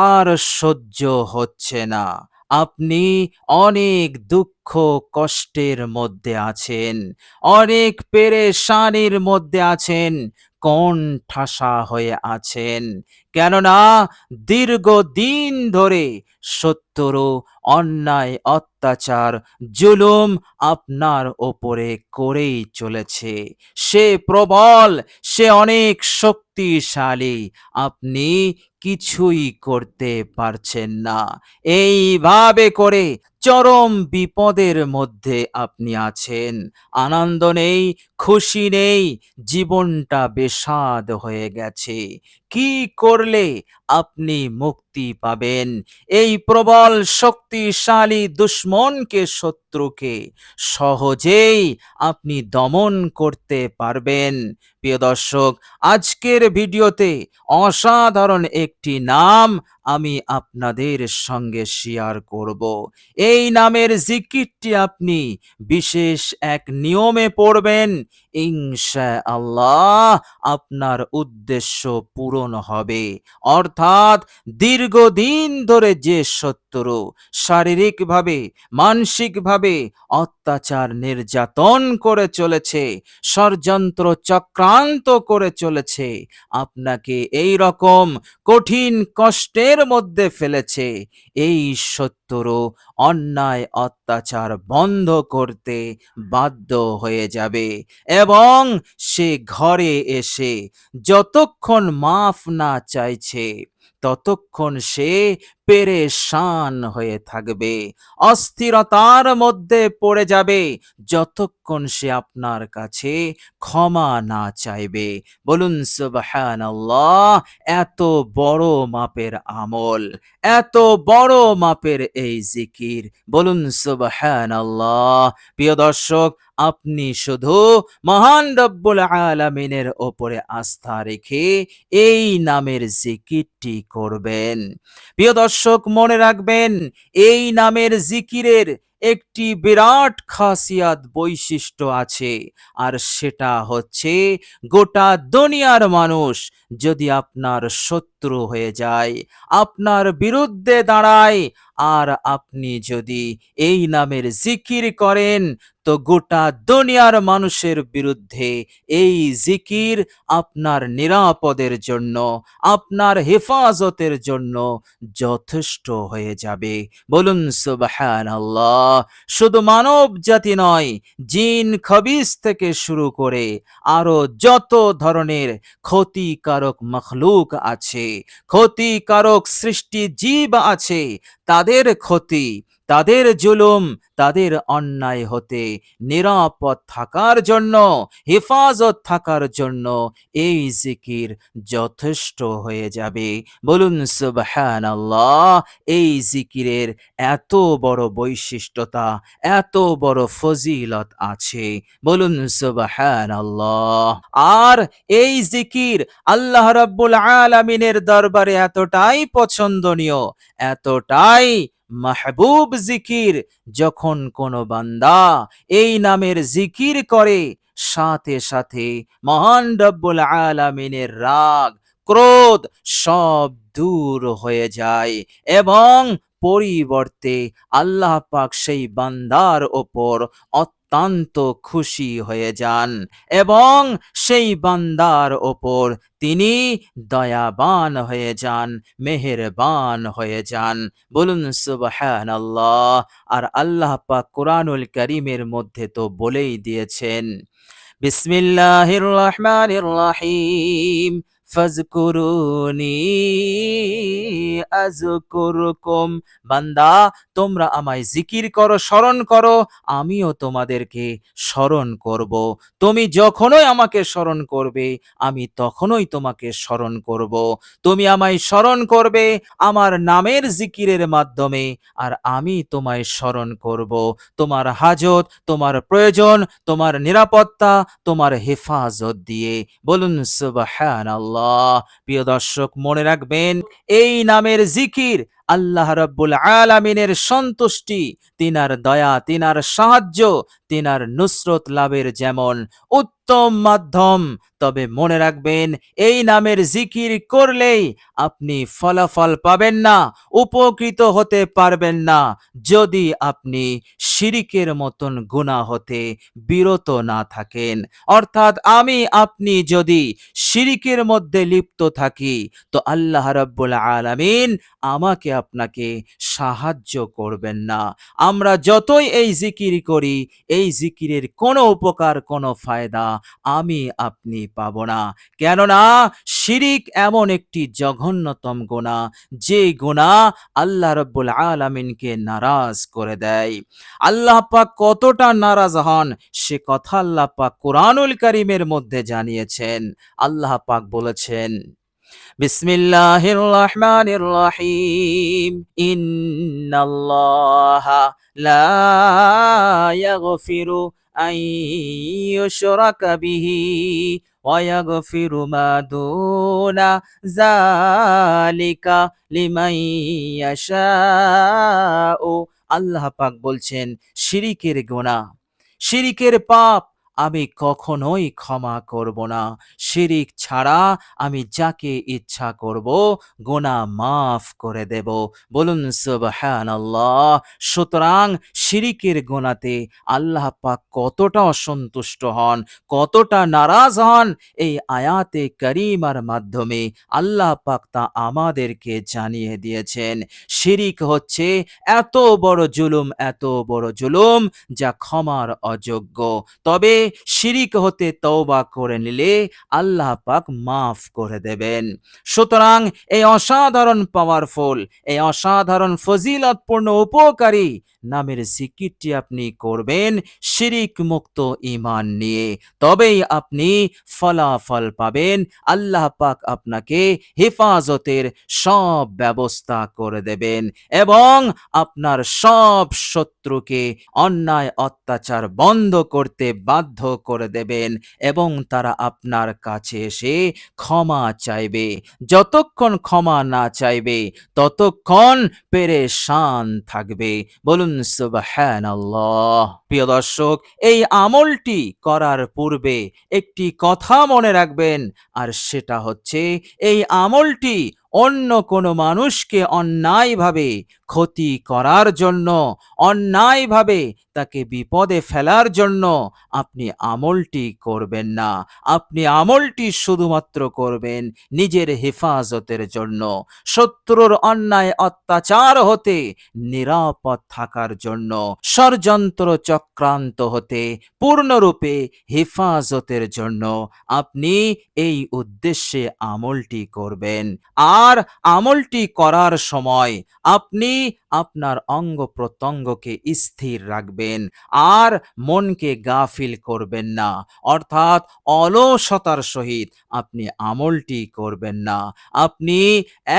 আর সহ্য হচ্ছে না। আপনি অনেক দুঃখ কষ্টের মধ্যে আছেন, অনেক পেরেশানির মধ্যে আছেন, কোণঠাসা হয়ে আছেন। কেননা দীর্ঘদিন ধরে শত্রু অন্যায়, অত্যাচার, জুলুম আপনার ওপরে করেই চলেছে। সে প্রবল, সে অনেক শক্তিশালী। আপনি কিছুই করতে পারছেন না। এইভাবে করে চরম বিপদের মধ্যে আপনি আছেন। আনন্দ নেই, খুশি নেই, জীবনটা বেস্বাদ হয়ে গেছে। কি করলে আপনি মুক্তি পাবেন? এই প্রবল শক্তিশালী দুশ্মনকে, শত্রুকে সহজেই আপনি দমন করতে পারবেন। প্রিয় দর্শক, আজকের ভিডিওতে অসাধারণ একটি নাম আমি আপনাদের সঙ্গে শেয়ার করব। এই নামের জিকিরটি আপনি বিশেষ এক নিয়মে পড়বেন, ইনশাআল্লাহ আপনার উদ্দেশ্য পূরণ হবে। অর্থাৎ দীর্ঘদিন ধরে যে শত্রু শারীরিকভাবে, মানসিকভাবে অত্যাচার, নির্যাতন করে চলেছে, ষড়যন্ত্র চক্রান্ত করে চলেছে, আপনাকে এই রকম কঠিন কষ্টের মধ্যে ফেলেছে, এই শত্রু অন্যায় অত্যাচার বন্ধ করতে বাধ্য হয়ে যাবে এবং সে ঘরে এসে যতক্ষণ মাফ না চাইছে ততক্ষণ সে পেরেশান হয়ে থাকবে, অস্থিরতার মধ্যে পড়ে যাবে যতক্ষণ সে আপনার কাছে ক্ষমা না চাইবে। বলুন সুবহানাল্লাহ। এত বড় মাপের আমল, এত বড় মাপের এই জিকির, বলুন সুবহানাল্লাহ। প্রিয় দর্শক, আপনি শুধু মহান রব্বুল আলামিনের ওপরে আস্থা রেখে এই নামের জিকিরটি করবেন। প্রিয় দর্শক, মনে রাখবেন, এই নামের জিকিরের একটি বিরাট খাসিয়াত, বৈশিষ্ট্য আছে, আর সেটা হচ্ছে গোটা দুনিয়ার মানুষ যদি আপনার শত্রু হয়ে যায়, আপনার বিরুদ্ধে দাঁড়ায়, আর আপনি যদি এই নামের জিকির করেন, তো গোটা দুনিয়ার মানুষের বিরুদ্ধে এই জিকির আপনার নিরাপদের জন্য, আপনার হেফাজতের জন্য যথেষ্ট হয়ে যাবে। বলুন সুবহানাল্লাহ। শুধু মানব জাতি নয়, জিন খবিস থেকে শুরু করে আরো যত ধরনের ক্ষতিকারক মখলুক আছে, ক্ষতিকারক সৃষ্টি জীব আছে, তাদের ক্ষতি, তাদের জুলুম, তাদের অন্যায় হতে নিরাপদ থাকার জন্য, হেফাজত থাকার জন্য এই জিকির যথেষ্ট হয়ে যাবে। বলুন সুবহানাল্লাহ। এই জিকিরের এত বড় বৈশিষ্ট্যতা, এত বড় ফজিলত আছে, বলুন সুবহানাল্লাহ। আর এই জিকির আল্লাহ রাব্বুল আলামিনের দরবারে এতটাই পছন্দনীয়, এতটাই মাহবুব জিকির, যখন কোনো বান্দা এই নামের জিকির করে, সাথে সাথে মহান রব্বুল আলামিনের রাগ, ক্রোধ সব দূর হয়ে যায় এবং পরিবর্তে আল্লাহ পাক সেই বান্দার ওপর অত্যন্ত খুশি হয়ে যান এবং সেই বান্দার ওপর তিনি দয়াবান হয়ে যান, মেহেরবান হয়ে যান। বলুন সুবহানাল্লাহ। আর আল্লাহ পাক কোরআনুল কারীমের মধ্যে তো বলেই দিয়েছেন, বিসমিল্লাহির রহমানির রহিম, ফাজকুরুনি আযকুরকুম। বান্দা, তোমরা আমায় জিকির করো, স্মরণ করো, আমিও তোমাদেরকে স্মরণ করব। তুমি যখনই আমাকে স্মরণ করবে, আমি তখনই তোমাকে স্মরণ করব। তুমি আমায় স্মরণ করবে আমার নামের জিকিরের মাধ্যমে, আর আমি তোমায় স্মরণ করব তোমার হাজত, তোমার প্রয়োজন, তোমার নিরাপত্তা, তোমার হেফাজত দিয়ে। বলুন সুবহানাল্লাহ। প্রিয় দর্শক, মনে রাখবেন, এই নামের জিকির আল্লাহ রাব্বুল আলামিনের সন্তুষ্টি, তিনার দয়া, তিনার সাহায্য, তিনার নুসরত লাভের যেমন উত্তম মাধ্যম, তবে মনে রাখবেন এই নামের জিকির করলেই আপনি ফলাফল পাবেন না, উপকৃত হতে পারবেন না, যদি আপনি শিরিকের মতন গুনাহ হতে বিরত না থাকেন। অর্থাৎ আমি আপনি যদি শিরিকের মধ্যে লিপ্ত থাকি, তো আল্লাহ রাব্বুল আলামিন আমাকে আপনাকে সাহায্য করবেন না। আমরা যতই এই জিকির করি, এই জিকিরের কোনো উপকার, কোনো ফায়দা আমি আপনি পাব না। কেননা শিরিক এমন একটি জঘন্যতম গুনাহ, যে গুনাহ আল্লাহ রাব্বুল আলামিনকে নারাজ করে দেয়। আল্লাহ পাক কতটা নারাজ হন সে কথা আল্লাহ পাক কোরআনুল কারীমের মধ্যে জানিয়েছেন। আল্লাহ পাক বলেছেন, বিসমিল্লাহির রহমানির রহিম, ইন্নাল্লাহা লা ইয়াগফিরু আন ইউশরাকা বিহি ওয়া ইয়াগফিরু মা দুনা যালিকা লিমান ইয়াশাউ। আল্লাহ পাক বলছেন, শিরিকের গুনাহ, শিরিকের পাপ আমি কখনোই ক্ষমা করব না। শিরিক ছাড়া আমি যাকে ইচ্ছা করব গুনাহ মাফ করে দেব। বলুন সুবহানাল্লাহ। সুতরাং শিরিকের গুনাহতে আল্লাহ পাক কতটা অসন্তুষ্ট হন, কতটা নারাজ হন, এই আয়াতে কারিমার মাধ্যমে আল্লাহ পাক তা আমাদেরকে জানিয়ে দিয়েছেন। শিরিক হচ্ছে এত বড় জুলুম, এত বড় জুলুম যা ক্ষমার অযোগ্য। তবে শিরিক হতে তওবা করে নিলে আল্লাহ পাক মাফ করে দেবেন। সুতরাং এই অসাধারণ পাওয়ারফুল, এই অসাধারণ ফজিলতপূর্ণ উপকারী নামের জিকিরটি আপনি করবেন শিরিক মুক্ত ঈমান নিয়ে, তবেই আপনি ফলাফল পাবেন। আল্লাহ পাক আপনাকে হেফাজতের সব ব্যবস্থা করে দেবেন এবং আপনার সব শত্রুকে অন্যায় অত্যাচার বন্ধ করতে বাধ্য করে দেবেন এবং তারা আপনার কাছে এসে ক্ষমা চাইবে। যতক্ষণ ক্ষমা না চাইবে ততক্ষণ পেরেশান থাকবে। বলুন সুবহানাল্লাহ। প্রিয় দর্শক, এই আমলটি করার পূর্বে একটি কথা মনে রাখবেন, আর সেটা হচ্ছে এই আমলটি অন্য কোনো মানুষকে অন্যায়ভাবে ক্ষতি করার জন্য, অন্যায়ভাবে তাকে বিপদে ফেলার জন্য আপনি আমলটি করবেন না। আপনি আমলটি শুধুমাত্র করবেন নিজের হেফাজতের জন্য, শত্রুর অন্যায় অত্যাচার হতে নিরাপদ থাকার জন্য, ষড়যন্ত্র চক্রান্ত হতে পূর্ণরূপে হেফাজতের জন্য আপনি এই উদ্দেশ্যে আমলটি করবেন। আর আমলটি করার সময় আপনি আপনার অঙ্গ প্রত্যঙ্গকে স্থির রাখবেন আর মনকে গাফিল করবেন না, অর্থাৎ অলসতার সহিত আপনি আমলটি করবেন না। আপনি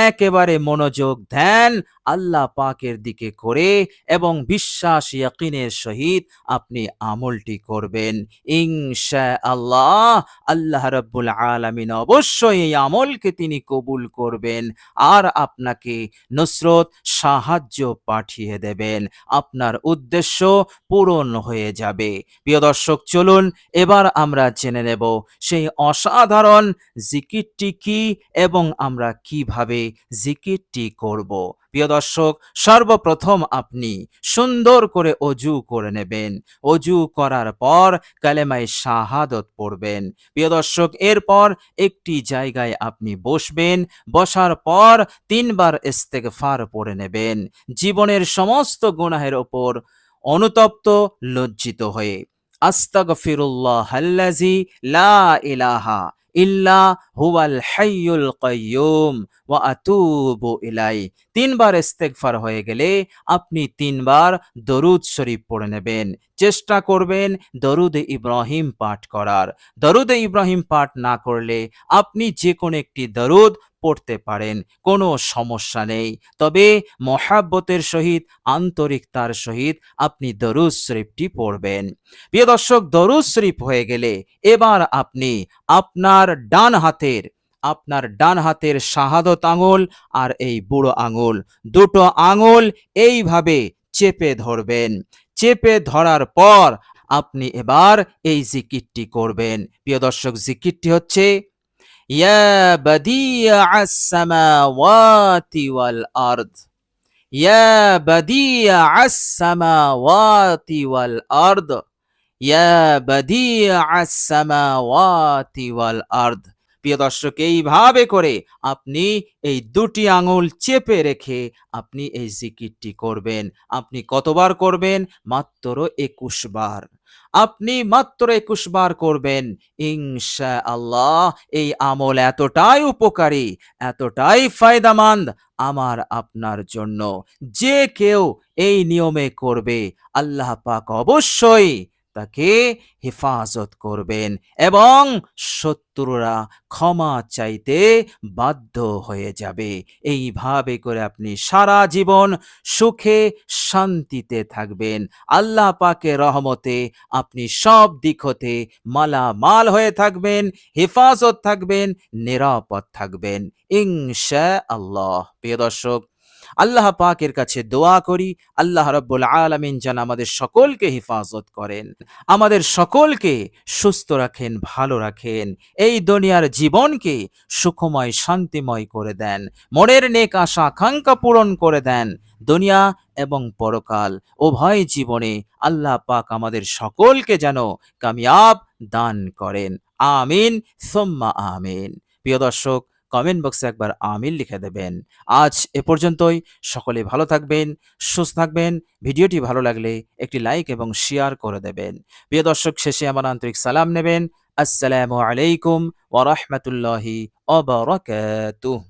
একেবারে মনোযোগ ধ্যান আল্লাহ পাকের দিকে করে এবং বিশ্বাস ইয়াকিনের সহিত আপনি আমলটি করবেন। ইনশাআল্লাহ আল্লাহ রাব্বুল আলামিন অবশ্যই এই আমলকে তিনি কবুল করবেন আর আপনাকে নুসরত, সাহায্য পাঠিয়ে দেবেন। আপনার উদ্দেশ্য পূরণ হয়ে যাবে। প্রিয় দর্শক, চলুন এবার আমরা জেনে নেব সেই অসাধারণ জিকিরটি কি এবং আমরা কিভাবে জিকিরটি করব। প্রিয় দর্শক, সর্বপ্রথম আপনি সুন্দর করে অজু করে নেবেন। অজু করার পর কালেমায়ে শাহাদত পড়বেন। প্রিয় দর্শক, এরপর একটি জায়গায় আপনি বসবেন। বসার পর 3 বার ইস্তেগফার পড়ে নেবেন, জীবনের সমস্ত গুনাহের ওপর অনুতপ্ত লজ্জিত হয়ে। আস্তাগফিরুল্লাহাল্লাযী লা ইলাহা ইল্লা হুয়াল হাইয়ুল কাইয়্যুম ওয়া আতুবু ইলাই। 3 বার ইস্তেগফার হয়ে গেলে আপনি 3 বার দরুদ শরীফ পড়ে নেবেন। চেষ্টা করবেন দরুদে ইব্রাহিম পাঠ করার। দরুদে ইব্রাহিম পাঠ না করলে আপনি যে কোনো একটি দরুদ পড়তে পারেন, কোনো সমস্যা নেই। তবে মহাব্বতের সহিত, আন্তরিকতার সহিত আপনি দরুদ শরীফটি পড়বেন। প্রিয় দর্শক, দরুদ শরীফ হয়ে গেলে এবার আপনি আপনার ডান হাতের শাহাদত আঙুল আর এই বুড়ো আঙুল, দুটো আঙুল এইভাবে চেপে ধরবেন। চেপে ধরার পর আপনি এবার এই জিকিরটি করবেন। প্রিয় দর্শক, জিকিরটি হচ্ছে ইয়া বাদিআস সামাওয়াতি ওয়াল আরদ, ইয়া বাদিআস সামাওয়াতি ওয়াল আরদ, ইয়া বাদিআস সামাওয়াতি ওয়াল আরদ। প্রিয় দর্শক, এইভাবে করে আপনি এই দুটি আঙুল চেপে রেখে আপনি এই জিকিরটি করবেন। আপনি কতবার করবেন? মাত্র ২১ বার। আপনি মাত্র ২১ বার করবেন। ইনশাআল্লাহ এই আমল এতটাই উপকারী, এতটাই ফায়দামন্দ আমার আপনার জন্য, যে কেউ এই নিয়মে করবে আল্লাহ পাক অবশ্যই তাকে হেফাজত করবেন এবং শত্রুরা ক্ষমা চাইতে বাধ্য হয়ে যাবে। এইভাবে করে আপনি সারা জীবন সুখে শান্তিতে থাকবেন। আল্লাহ পাকের রহমতে আপনি সব দিক হতে মালামাল হয়ে থাকবেন, হেফাজত থাকবেন, নিরাপদ থাকবেন ইনশাআল্লাহ। প্রিয় দর্শক, আল্লাহ পাকের কাছে দোয়া করি আল্লাহ রাব্বুল আলামিন যেন আমাদের সকলকে হেফাজত করেন, আমাদের সকলকে সুস্থ রাখেন, ভালো রাখেন, এই দুনিয়ার জীবনকে সুখময় শান্তিময় করে দেন, মনের নেক আশা আকাঙ্ক্ষা পূরণ করে দেন। দুনিয়া এবং পরকাল উভয় জীবনে আল্লাহ পাক আমাদের সকলকে যেন কামিয়াব দান করেন। আমিন সুম্মা আমিন। প্রিয় দর্শক, কমেন্ট বক্সে একবার আমিন লিখে দেবেন। আজ এ পর্যন্তই। সকলে ভালো থাকবেন, সুস্থ থাকবেন। ভিডিওটি ভালো লাগলে একটি লাইক এবং শেয়ার করে দেবেন। প্রিয় দর্শক, শেষে আমার আন্তরিক সালাম নেবেন। আসসালামু আলাইকুম ওয়া রাহমাতুল্লাহি ওয়া বারাকাতুহু।